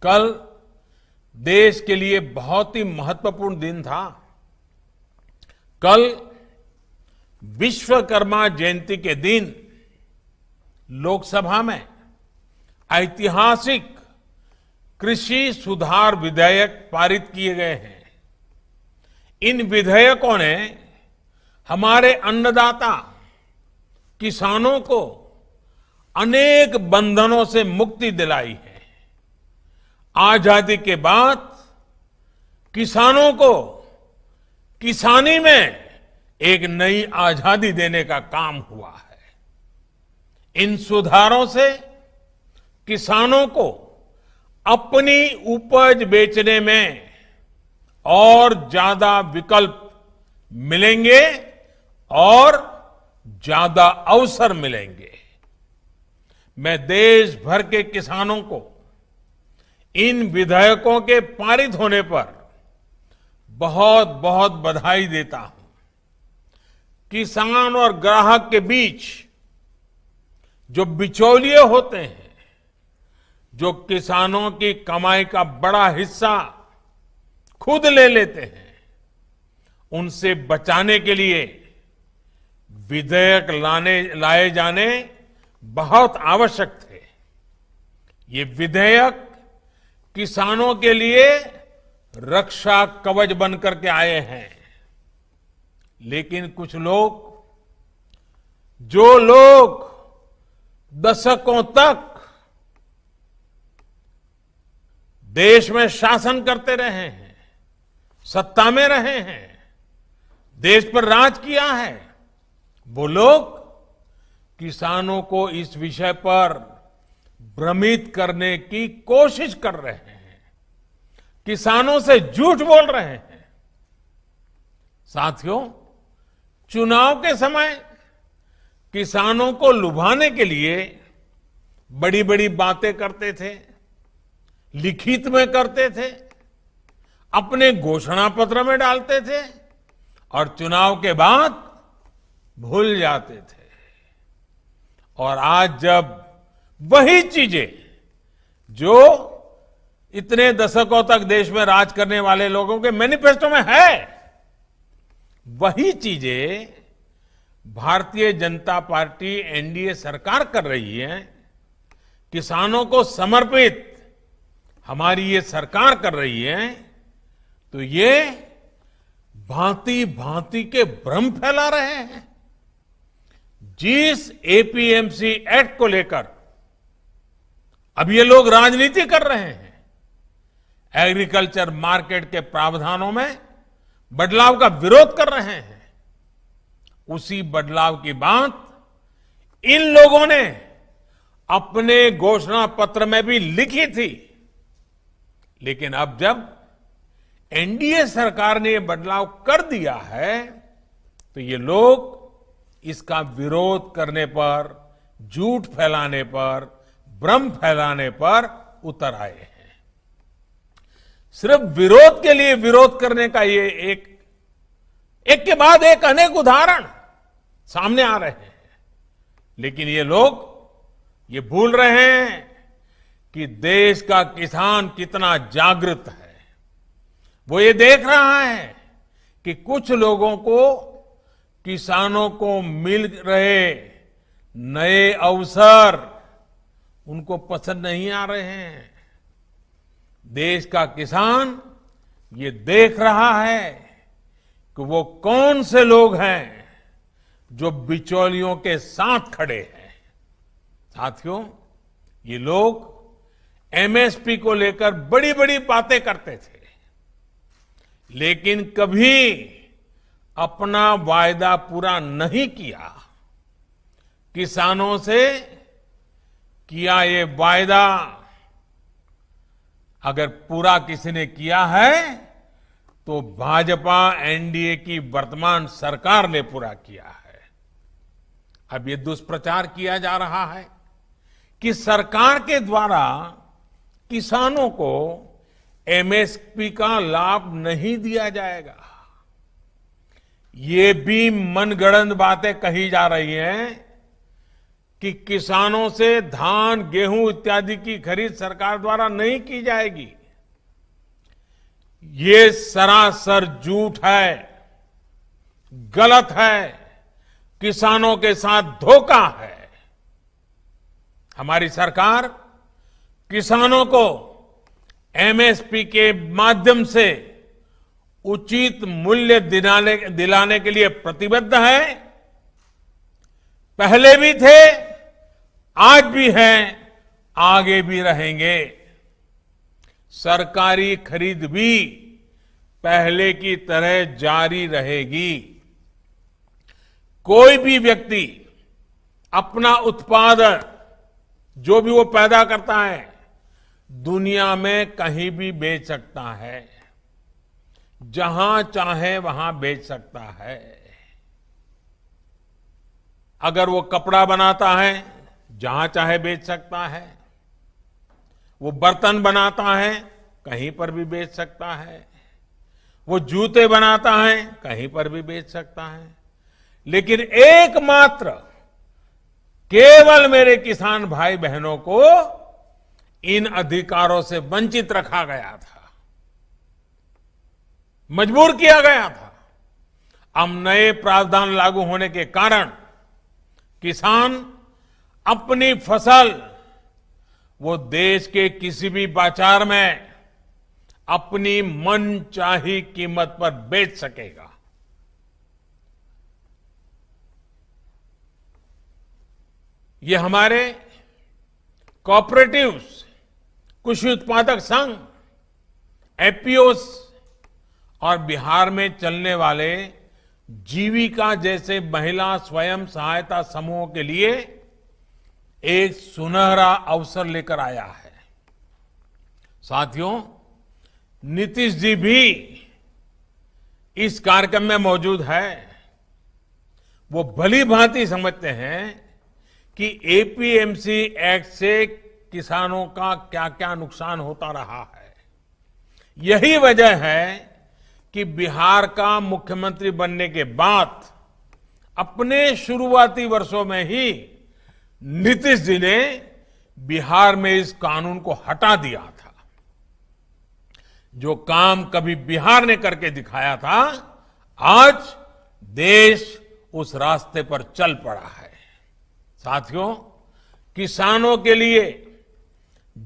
कल देश के लिए बहुत ही महत्वपूर्ण दिन था। कल विश्वकर्मा जयंती के दिन लोकसभा में ऐतिहासिक कृषि सुधार विधेयक पारित किए गए हैं। इन विधेयकों ने हमारे अन्नदाता किसानों को अनेक बंधनों से मुक्ति दिलाई है। आजादी के बाद किसानों को किसानी में एक नई आजादी देने का काम हुआ है। इन सुधारों से किसानों को अपनी उपज बेचने में और ज्यादा विकल्प मिलेंगे और ज्यादा अवसर मिलेंगे। मैं देश भर के किसानों को इन विधेयकों के पारित होने पर बहुत बहुत बधाई देता हूं। किसान और ग्राहक के बीच जो बिचौलिए होते हैं, जो किसानों की कमाई का बड़ा हिस्सा खुद ले लेते हैं, उनसे बचाने के लिए विधेयक लाए जाने बहुत आवश्यक थे। ये विधेयक किसानों के लिए रक्षा कवच बनकर के आए हैं। लेकिन कुछ लोग, जो लोग दशकों तक देश में शासन करते रहे हैं, सत्ता में रहे हैं, देश पर राज किया है, वो लोग किसानों को इस विषय पर भ्रमित करने की कोशिश कर रहे हैं, किसानों से झूठ बोल रहे हैं। साथियों, चुनाव के समय किसानों को लुभाने के लिए बड़ी बड़ी बातें करते थे, लिखित में करते थे, अपने घोषणा पत्र में डालते थे और चुनाव के बाद भूल जाते थे। और आज जब वही चीजें जो इतने दशकों तक देश में राज करने वाले लोगों के मैनिफेस्टो में है, वही चीजें भारतीय जनता पार्टी एनडीए सरकार कर रही है, किसानों को समर्पित हमारी ये सरकार कर रही है, तो ये भांति भांति के भ्रम फैला रहे हैं। जिस एपीएमसी एक्ट को लेकर अब ये लोग राजनीति कर रहे हैं, एग्रीकल्चर मार्केट के प्रावधानों में बदलाव का विरोध कर रहे हैं, उसी बदलाव की बात इन लोगों ने अपने घोषणा पत्र में भी लिखी थी। लेकिन अब जब एनडीए सरकार ने यह बदलाव कर दिया है, तो ये लोग इसका विरोध करने पर, झूठ फैलाने पर, भ्रम फैलाने पर उतर आए हैं। सिर्फ विरोध के लिए विरोध करने का ये एक के बाद एक अनेक उदाहरण सामने आ रहे हैं। लेकिन ये लोग ये भूल रहे हैं कि देश का किसान कितना जागृत है। वो ये देख रहा है कि कुछ लोगों को, किसानों को मिल रहे नए अवसर उनको पसंद नहीं आ रहे हैं। देश का किसान ये देख रहा है कि वो कौन से लोग हैं जो बिचौलियों के साथ खड़े हैं। साथियों, ये लोग एमएसपी को लेकर बड़ी बड़ी बातें करते थे, लेकिन कभी अपना वायदा पूरा नहीं किया। किसानों से किया ये वायदा अगर पूरा किसी ने किया है तो भाजपा एनडीए की वर्तमान सरकार ने पूरा किया है। अब ये दुष्प्रचार किया जा रहा है कि सरकार के द्वारा किसानों को एमएसपी का लाभ नहीं दिया जाएगा। ये भी मनगढ़ंत बातें कही जा रही हैं कि किसानों से धान, गेहूं इत्यादि की खरीद सरकार द्वारा नहीं की जाएगी, ये सरासर झूठ है, गलत है, किसानों के साथ धोखा है। हमारी सरकार किसानों को एमएसपी के माध्यम से उचित मूल्य दिलाने के लिए प्रतिबद्ध है। पहले भी थे, आज भी हैं, आगे भी रहेंगे। सरकारी खरीद भी पहले की तरह जारी रहेगी। कोई भी व्यक्ति अपना उत्पादन जो भी वो पैदा करता है दुनिया में कहीं भी बेच सकता है, जहां चाहे वहां बेच सकता है। अगर वो कपड़ा बनाता है जहां चाहे बेच सकता है, वो बर्तन बनाता है कहीं पर भी बेच सकता है, वो जूते बनाता है कहीं पर भी बेच सकता है। लेकिन एकमात्र केवल मेरे किसान भाई बहनों को इन अधिकारों से वंचित रखा गया था, मजबूर किया गया था। अब नए प्रावधान लागू होने के कारण किसान अपनी फसल वो देश के किसी भी बाजार में अपनी मनचाही कीमत पर बेच सकेगा। ये हमारे कोऑपरेटिव्स, कृषि उत्पादक संघ, एपीओस और बिहार में चलने वाले जीविका जैसे महिला स्वयं सहायता समूहों के लिए एक सुनहरा अवसर लेकर आया है। साथियों, नीतीश जी भी इस कार्यक्रम में मौजूद है। वो भली भांति समझते हैं कि एपीएमसी एक्ट से किसानों का क्या क्या नुकसान होता रहा है। यही वजह है कि बिहार का मुख्यमंत्री बनने के बाद अपने शुरुआती वर्षों में ही नीतीश जी ने बिहार में इस कानून को हटा दिया था। जो काम कभी बिहार ने करके दिखाया था, आज देश उस रास्ते पर चल पड़ा है। साथियों, किसानों के लिए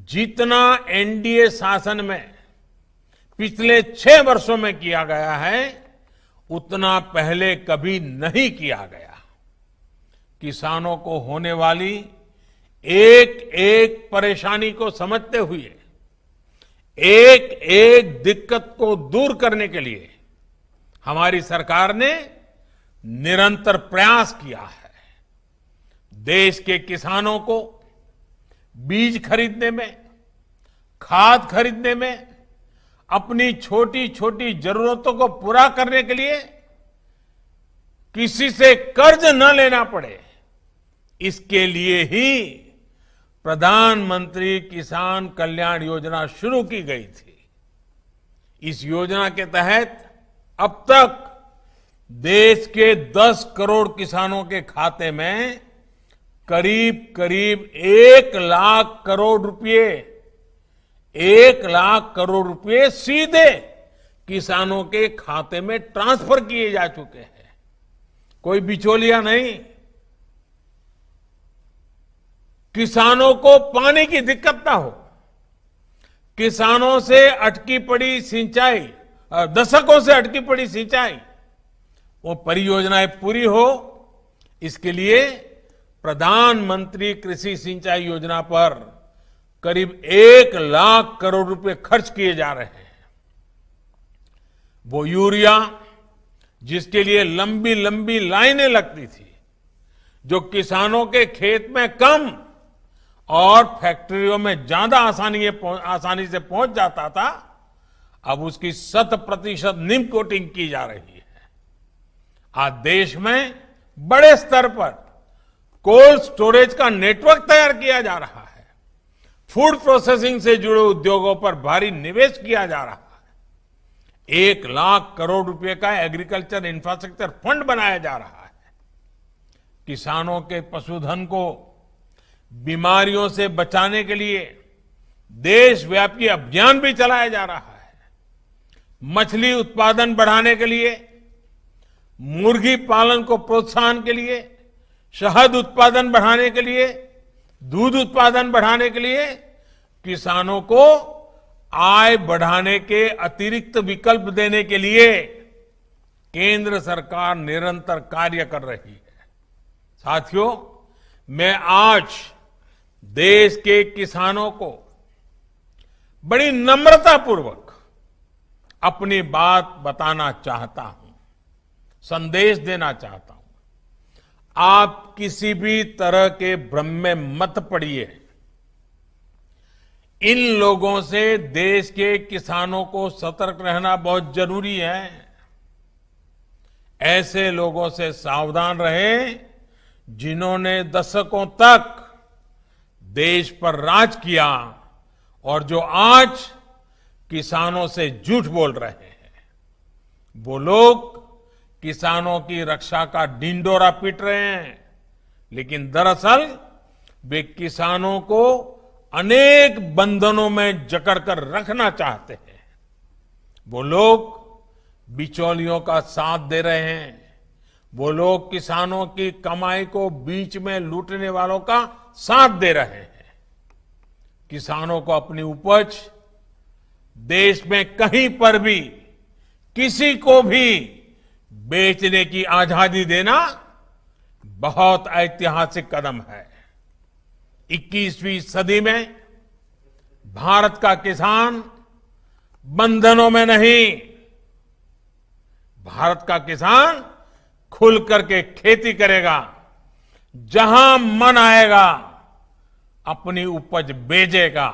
जितना एनडीए शासन में पिछले 6 वर्षों में किया गया है, उतना पहले कभी नहीं किया गया। किसानों को होने वाली एक एक परेशानी को समझते हुए, एक एक दिक्कत को दूर करने के लिए हमारी सरकार ने निरंतर प्रयास किया है। देश के किसानों को बीज खरीदने में, खाद खरीदने में, अपनी छोटी छोटी जरूरतों को पूरा करने के लिए किसी से कर्ज न लेना पड़े, इसके लिए ही प्रधानमंत्री किसान कल्याण योजना शुरू की गई थी। इस योजना के तहत अब तक देश के 10 करोड़ किसानों के खाते में करीब करीब 1 लाख करोड़ रुपए 1 लाख करोड़ रुपए सीधे किसानों के खाते में ट्रांसफर किए जा चुके हैं। कोई बिचौलिया नहीं। किसानों को पानी की दिक्कत ना हो, किसानों से अटकी पड़ी सिंचाई, दशकों से अटकी पड़ी सिंचाई, वो परियोजनाएं पूरी हो, इसके लिए प्रधानमंत्री कृषि सिंचाई योजना पर करीब 1 लाख करोड़ रुपए खर्च किए जा रहे हैं। वो यूरिया जिसके लिए लंबी लंबी लाइनें लगती थी, जो किसानों के खेत में कम और फैक्ट्रियों में ज्यादा आसानी से पहुंच जाता था, अब उसकी 100% निम कोटिंग की जा रही है। आज देश में बड़े स्तर पर कोल्ड स्टोरेज का नेटवर्क तैयार किया जा रहा है। फूड प्रोसेसिंग से जुड़े उद्योगों पर भारी निवेश किया जा रहा है। 1 लाख करोड़ रुपए का एग्रीकल्चर इंफ्रास्ट्रक्चर फंड बनाया जा रहा है। किसानों के पशुधन को बीमारियों से बचाने के लिए देशव्यापी अभियान भी चलाया जा रहा है। मछली उत्पादन बढ़ाने के लिए, मुर्गी पालन को प्रोत्साहन के लिए, शहद उत्पादन बढ़ाने के लिए, दूध उत्पादन बढ़ाने के लिए किसानों को आय बढ़ाने के अतिरिक्त विकल्प देने के लिए केंद्र सरकार निरंतर कार्य कर रही है। साथियों, मैं आज देश के किसानों को बड़ी नम्रतापूर्वक अपनी बात बताना चाहता हूं, संदेश देना चाहता हूं। आप किसी भी तरह के भ्रम में मत पड़िए। इन लोगों से देश के किसानों को सतर्क रहना बहुत जरूरी है। ऐसे लोगों से सावधान रहें जिन्होंने दशकों तक देश पर राज किया और जो आज किसानों से झूठ बोल रहे हैं। वो लोग किसानों की रक्षा का ढिंढोरा पीट रहे हैं, लेकिन दरअसल वे किसानों को अनेक बंधनों में जकड़कर रखना चाहते हैं। वो लोग बिचौलियों का साथ दे रहे हैं। वो लोग किसानों की कमाई को बीच में लूटने वालों का साथ दे रहे हैं। किसानों को अपनी उपज देश में कहीं पर भी किसी को भी बेचने की आजादी देना बहुत ऐतिहासिक कदम है। 21वीं सदी में भारत का किसान बंधनों में नहीं, भारत का किसान खुल करके खेती करेगा, जहां मन आएगा अपनी उपज बेचेगा,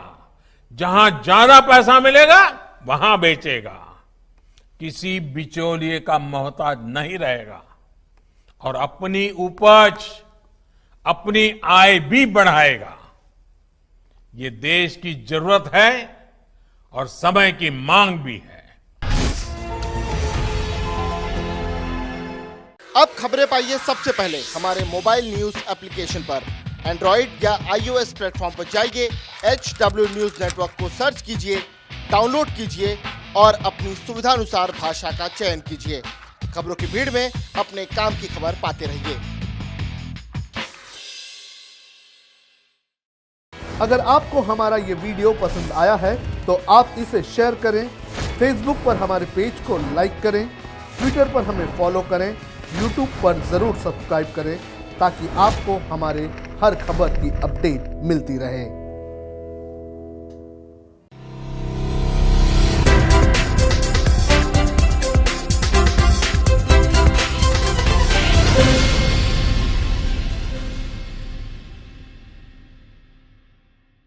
जहां ज्यादा पैसा मिलेगा वहां बेचेगा, किसी बिचौलिए का मोहताज नहीं रहेगा और अपनी उपज, अपनी आय भी बढ़ाएगा। ये देश की जरूरत है और समय की मांग भी है। अब खबरें पाइए सबसे पहले हमारे मोबाइल न्यूज एप्लीकेशन पर। एंड्रॉइड या iOS प्लेटफॉर्म पर जाइए, HW न्यूज नेटवर्क को सर्च कीजिए, डाउनलोड कीजिए और अपनी सुविधानुसार भाषा का चयन कीजिए। खबरों की भीड़ में अपने काम की खबर पाते रहिए। अगर आपको हमारा ये वीडियो पसंद आया है तो आप इसे शेयर करें, फेसबुक पर हमारे पेज को लाइक करें, ट्विटर पर हमें फॉलो करें, यूट्यूब पर जरूर सब्सक्राइब करें ताकि आपको हमारे हर खबर की अपडेट मिलती रहे।